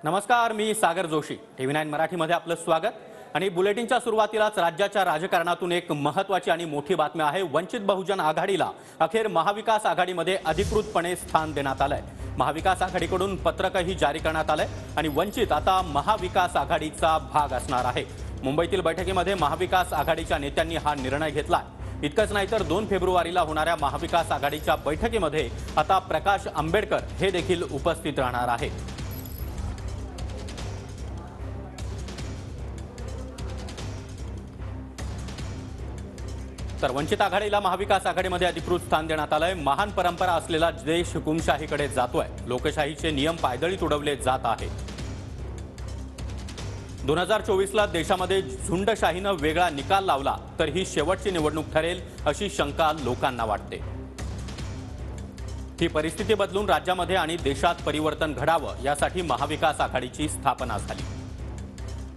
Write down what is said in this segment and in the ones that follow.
नमस्कार, मी सागर जोशी. TV9 मराठीमध्ये आपलं स्वागत. आणि बुलेटिनच्या सुरुवातीलाच राज्याच्या राजकारणातून एक महत्त्वाची आणि मोठी बातमी आहे. वंचित बहुजन आघाडीला अखेर महाविकास आघाडीमध्ये अधिकृतपणे स्थान देण्यात आलंय. महाविकास आघाडीकडून पत्रकही जारी करण्यात आलंय आणि वंचित आता महाविकास आघाडीचा भाग असणार आहे. मुंबईतील बैठकीमध्ये महाविकास आघाडीच्या नेत्यांनी हा निर्णय घेतला. इतकंच नाही तर 2 फेब्रुवारीला होणाऱ्या महाविकास आघाडीच्या बैठकीमध्ये आता प्रकाश आंबेडकर हे देखील उपस्थित राहणार आहेत. तर वंचित आघाडीला महाविकास आघाडीमध्ये अधिकृत स्थान देण्यात आलंय. महान परंपरा असलेला देश हुकुमशाहीकडे जातोय. लोकशाहीचे नियम पायदळी तुडवले जात आहेत. 2024ला देशामध्ये झुंडशाहीनं वेगळा निकाल लावला तर ही शेवटची निवडणूक ठरेल अशी शंका लोकांना वाटते. ही परिस्थिती बदलून राज्यामध्ये आणि देशात परिवर्तन घडावं यासाठी महाविकास आघाडीची स्थापना झाली.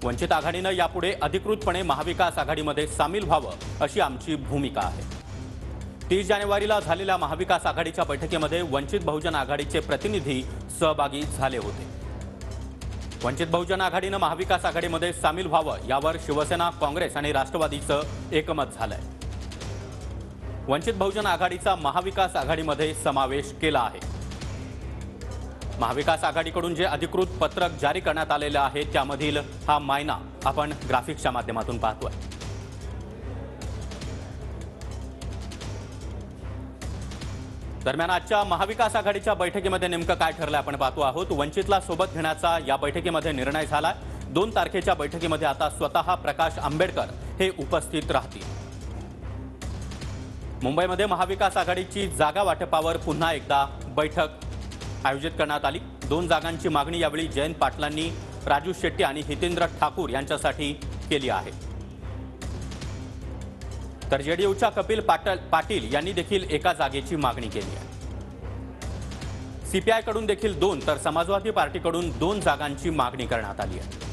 वंचित आघाडीनं यापुढे अधिकृतपणे महाविकास आघाडीमध्ये सामील व्हावं अशी आमची भूमिका आहे. 30 जानेवारीला झालेल्या महाविकास आघाडीच्या बैठकीमध्ये वंचित बहुजन आघाडीचे प्रतिनिधी सहभागी झाले होते. वंचित बहुजन आघाडीनं महाविकास आघाडीमध्ये सामील व्हावं यावर शिवसेना, काँग्रेस आणि राष्ट्रवादीचं एकमत झालंय. वंचित बहुजन आघाडीचा महाविकास आघाडीमध्ये समावेश केला आहे. महाविकास आघाडीकडून जे अधिकृत पत्रक जारी करण्यात आलेले आहे त्यामधील हा मायना आपण ग्राफिक्सच्या माध्यमातून पाहतोय. दरम्यान आजच्या महाविकास आघाडीच्या बैठकीमध्ये नेमकं काय ठरलं आपण पाहतो आहोत. वंचितला सोबत घेण्याचा या बैठकीमध्ये निर्णय झाला. 2 तारखेच्या बैठकीमध्ये आता स्वतः प्रकाश आंबेडकर हे उपस्थित राहतील. मुंबईमध्ये महाविकास आघाडीची जागा वाटपावर पुन्हा एकदा बैठक आयोजित करण्यात आली. 2 जागांची मागणी यावेळी जयंत पाटलांनी राजू शेट्टी आणि हितेंद्र ठाकूर यांच्यासाठी केली आहे. तर जेडीयूच्या कपिल पाटील यांनी देखील एका जागेची मागणी केली आहे. सीपीआय कडून देखील 2 तर समाजवादी पार्टीकडून 2 जागांची मागणी करण्यात आली आहे.